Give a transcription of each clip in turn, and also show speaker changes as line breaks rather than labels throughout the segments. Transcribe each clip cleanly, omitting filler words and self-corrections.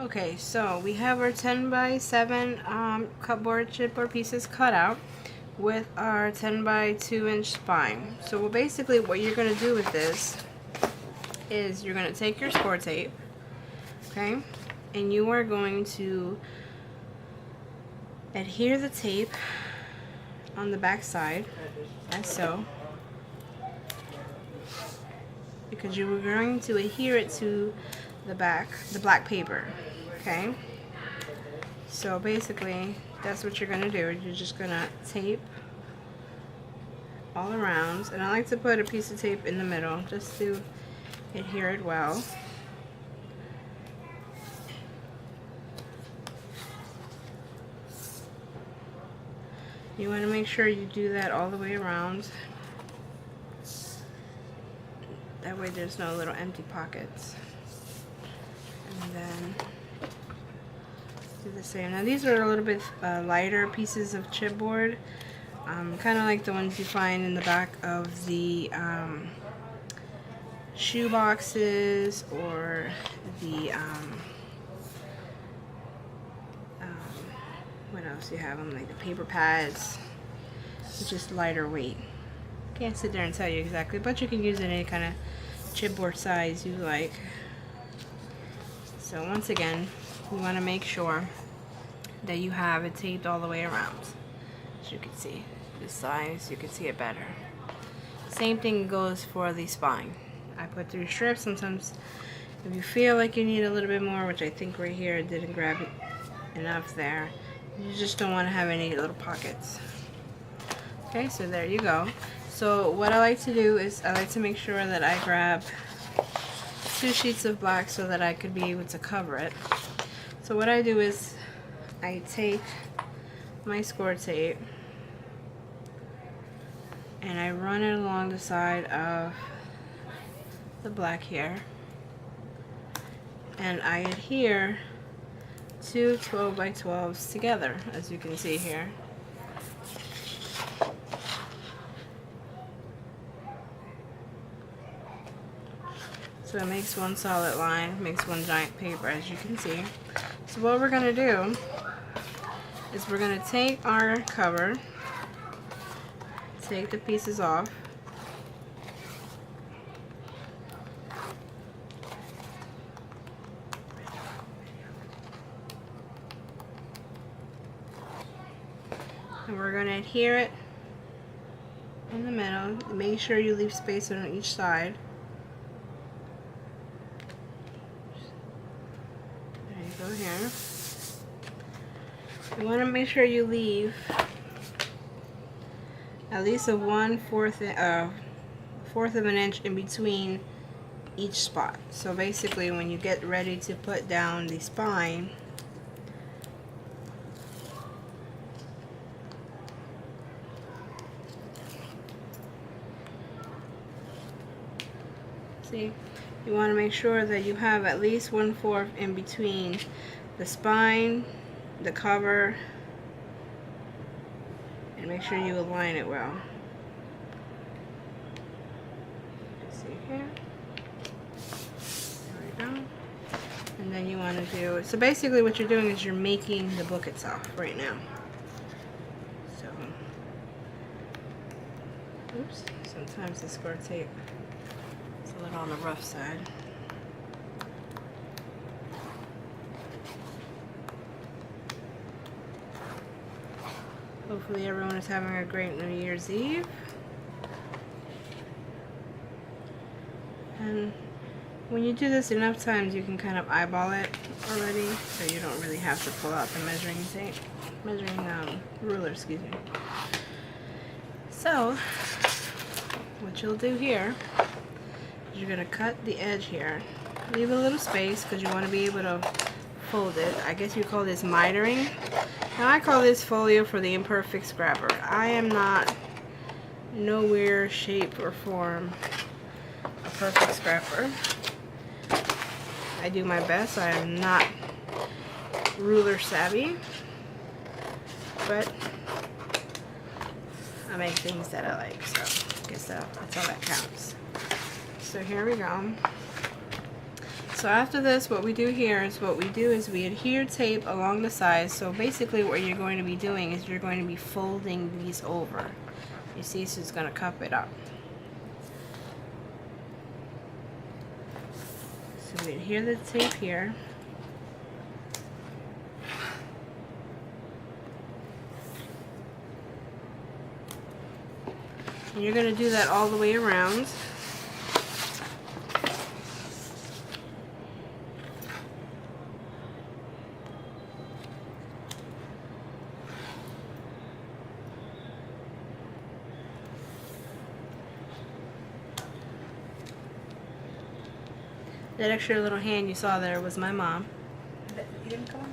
Okay, so we have our 10 by 7 cupboard chipboard pieces cut out with our 10 by 2-inch spine. So well, basically what you're going to do with this is you're going to take your score tape, okay, and you are going to adhere the tape on the back side, as so, because you were going to adhere it to the black paper, okay? So basically, that's what you're gonna do. You're just gonna tape all around, and I like to put a piece of tape in the middle just to adhere it well. You want to make sure you do that all the way around. That way there's no little empty pockets. And then do the same. Now these are a little bit lighter pieces of chipboard, kind of like the ones you find in the back of the shoe boxes or the what else you have them, like the paper pads. It's just lighter weight. Can't sit there and tell you exactly, but you can use it any kind of chipboard size you like. So once again, you want to make sure that you have it taped all the way around. As you can see, this side, so you can see it better. Same thing goes for the spine. I put 3 strips. Sometimes if you feel like you need a little bit more, which I think right here it didn't grab it enough there, you just don't want to have any little pockets. Okay, so there you go. So what I like to do is I like to make sure that I grab 2 sheets of black so that I could be able to cover it. So what I do is I take my score tape and I run it along the side of the black here, and I adhere 2 12 by 12s together, as you can see here. So it makes one solid line, makes one giant paper, as you can see. So what we're going to do is we're going to take our cover, take the pieces off, and we're going to adhere it in the middle. Make sure you leave space on each side. Go here. You want to make sure you leave at least a 1/4 of an inch in between each spot. So basically, when you get ready to put down the spine, see, you want to make sure that you have at least 1/4 in between the spine, the cover, and make sure you align it well. See here? There we go. And then you want to do, so basically what you're doing is you're making the book itself right now. So, oops, sometimes the score tape is a little on the rough side. Hopefully everyone is having a great New Year's Eve. And when you do this enough times, you can kind of eyeball it already, so you don't really have to pull out the measuring ruler, excuse me. So, what you'll do here is you're going to cut the edge here. Leave a little space because you want to be able to fold it. I guess you call this mitering. Now I call this folio for the imperfect scrapper. I am not nowhere, shape, or form a perfect scrapper. I do my best. I am not ruler savvy, but I make things that I like, so I guess that's all that counts. So here we go. So after this, what we do here is we adhere tape along the sides. So basically what you're going to be doing is you're going to be folding these over. You see, so it's going to cup it up. So we adhere the tape here. And you're going to do that all the way around. That extra little hand you saw there was my mom.
You didn't come on.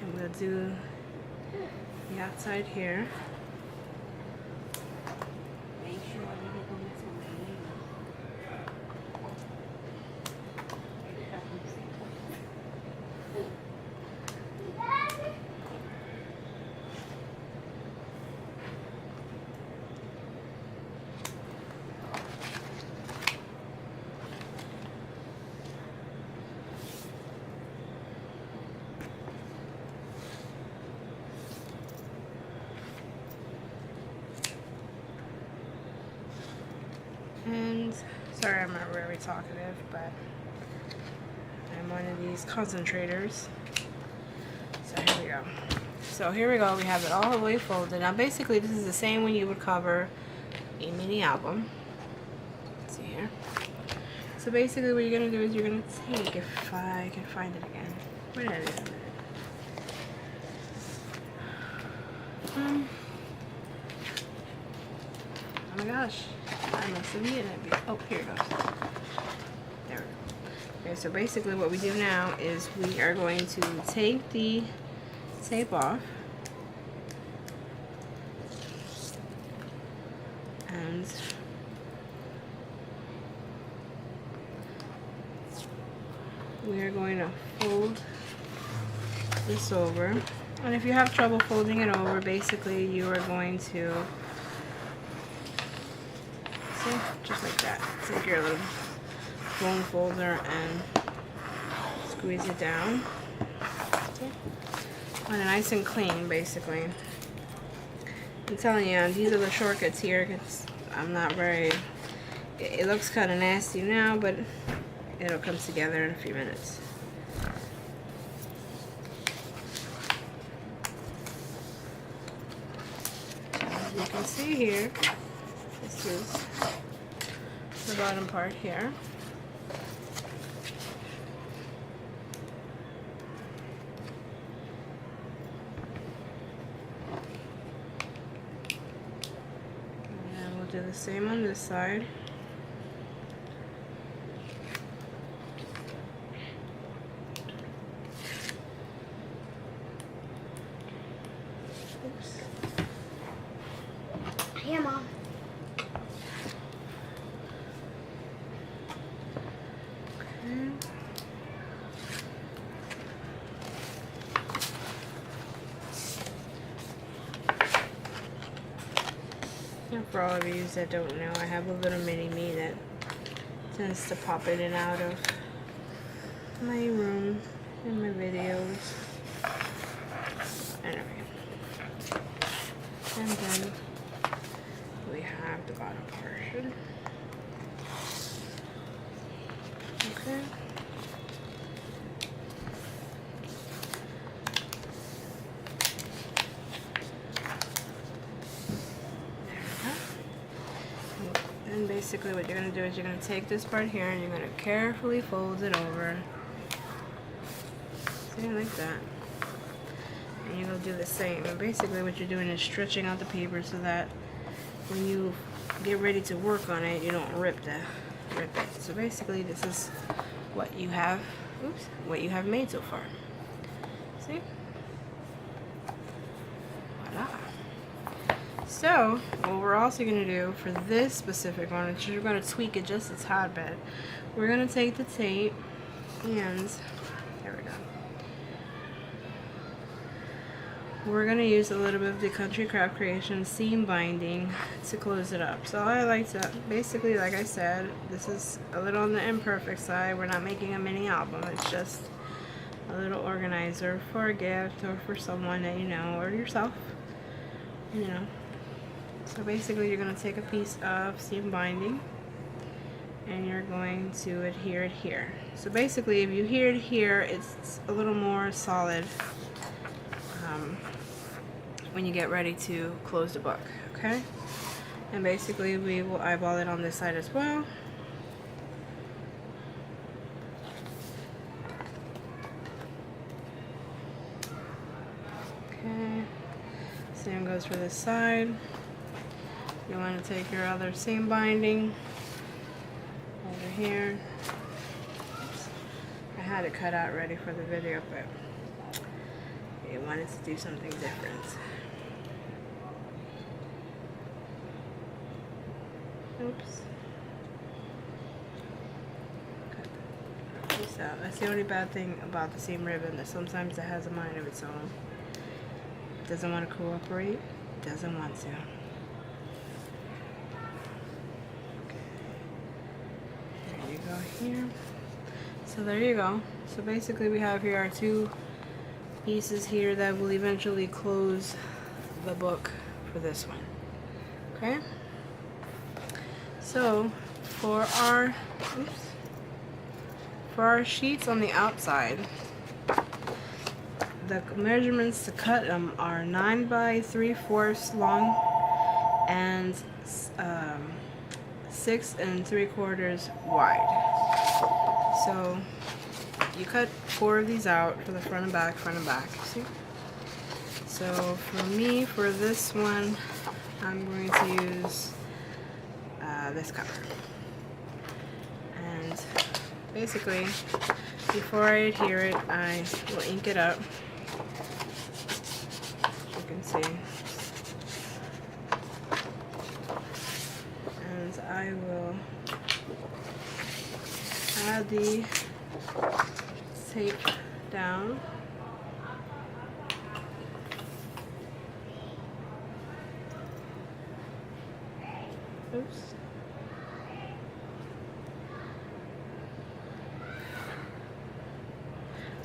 And we'll do the outside here.
Make sure you get on this one.
And sorry, I'm not very talkative, but I'm one of these concentrators. So here we go. So here we go. We have it all the way folded. Now basically this is the same when you would cover a mini album. Let's see here. So basically what you're going to do is you're going to take, if I can find it again. Where did it is? Oh my gosh. I must have hidden it. Oh, here it goes. There we go. Okay, so basically what we do now is we are going to take the tape off. And we are going to fold this over. And if you have trouble folding it over, basically you are going to, see, just like that. Take your little bone folder and squeeze it down. See? And nice and clean, basically. I'm telling you, these are the shortcuts here, because I'm not very, it looks kind of nasty now, but it'll come together in a few minutes. As you can see here, this is the bottom part here. And we'll do the same on this side. Oops.
Here, Mom.
And for all of you that don't know, I have a little mini me that tends to pop in and out of my room in my videos. Anyway. And then we have the bottom portion. Okay. And basically what you're going to do is you're going to take this part here and you're going to carefully fold it over. See, like that. And you're going to do the same. And basically what you're doing is stretching out the paper so that when you get ready to work on it, you don't rip it. So basically this is what you have, oops, what you have made so far. See? Voila. So, what we're also going to do for this specific one is we're going to tweak it just a tad bit. We're going to take the tape and, there we go. we're going to use a little bit of the Country Craft Creation seam binding to close it up. So I like to, basically, like I said, this is a little on the imperfect side. We're not making a mini album. It's just a little organizer for a gift or for someone that you know, or yourself, you know. So basically you're going to take a piece of seam binding and you're going to adhere it here. So basically if you adhere it here, it's a little more solid when you get ready to close the book, okay? And basically we will eyeball it on this side as well. Okay, same goes for this side. You want to take your other seam binding over here. Oops. I had it cut out ready for the video, but I wanted to do something different. Oops. Cut this out. That's the only bad thing about the seam ribbon, that sometimes it has a mind of its own. It doesn't want to cooperate. It doesn't want to. There you go here. So there you go. So basically we have here our two pieces here that will eventually close the book for this one. Okay? So for our sheets on the outside, the measurements to cut them are 9 by 3/4 long and 6 3/4 wide. So you cut 4 of these out for the front and back, see? So for me, for this one, I'm going to use this cover. And basically, before I adhere it, I will ink it up. You can see. And I will add the tape down. Oops.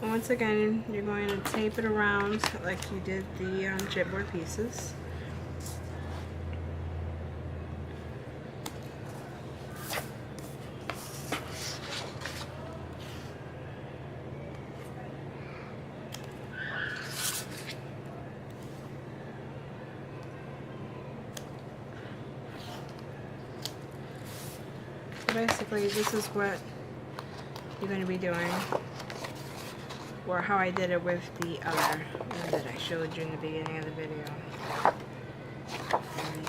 And once again, you're going to tape it around like you did the chipboard pieces. Basically, this is what you're going to be doing, or how I did it with the other one that I showed you in the beginning of the video. And,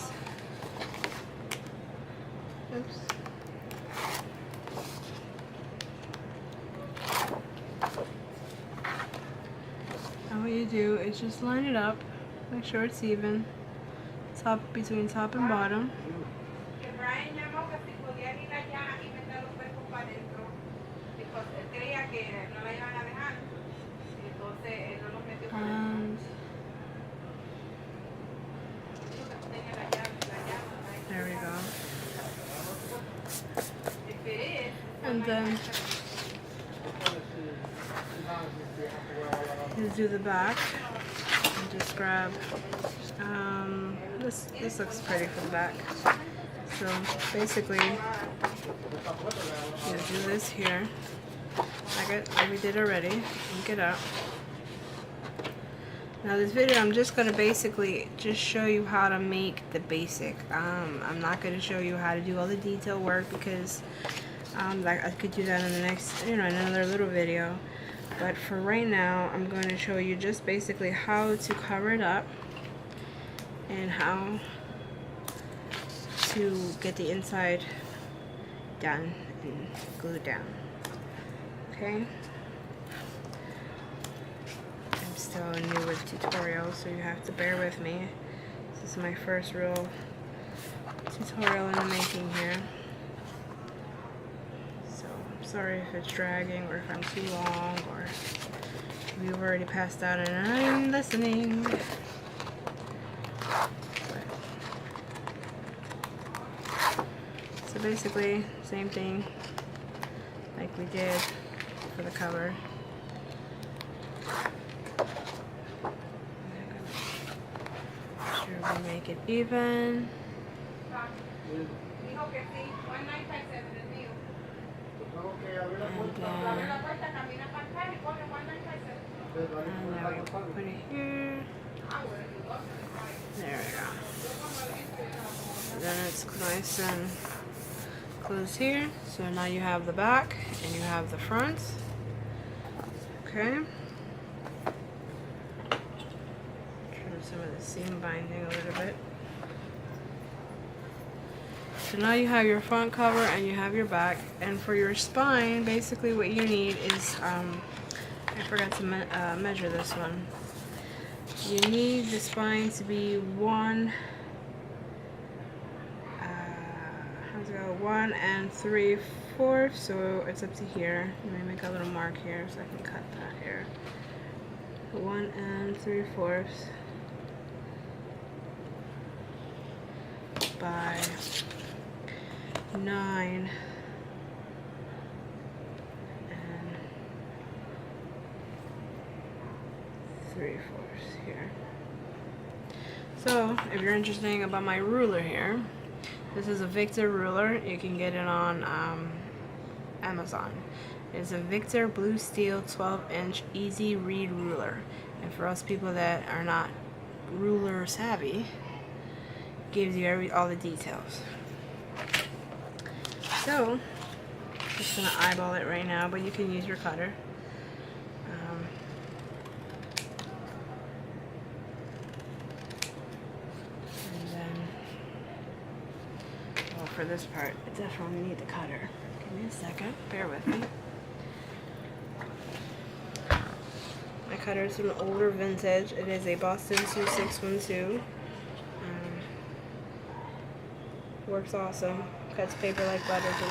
oops. And what you do is just line it up, make sure it's even, between top and bottom. There we go. And then you do the back and just grab this looks pretty for the back. So basically you do this here like we did already, ink it up. Now this video I'm just going to basically just show you how to make the basic. I'm not going to show you how to do all the detail work because like I could do that in the next, you know, another little video. But for right now, I'm going to show you just basically how to cover it up and how to get the inside done and glued down. Okay? I'm still new with tutorials, so you have to bear with me. This is my first real tutorial in the making here. So Sorry if it's dragging or if I'm too long or if you've already passed out and I'm listening. So basically, same thing like we did for the cover. Make sure we make it even. And then we put it here. There we go. Then it's nice and closed here. So now you have the back and you have the front. Okay. Trim some of the seam binding a little bit. So now you have your front cover and you have your back. And for your spine, basically what you need is, I forgot to measure this one. You need the spine to be 1 and 3/4, so it's up to here. Let me make a little mark here so I can cut that here. 1 and 3/4 by 9 and 3/4 here. So if you're interested about my ruler here, this is a Victor ruler. You can get it on Amazon. It's a Victor Blue Steel 12-inch easy read ruler. And for us people that are not ruler savvy, gives you all the details. So, just gonna eyeball it right now, but you can use your cutter. For this part, I definitely need the cutter. Give me a second, bear with me. My cutter is an older vintage. It is a Boston 2612. Works awesome. Cuts paper like butter.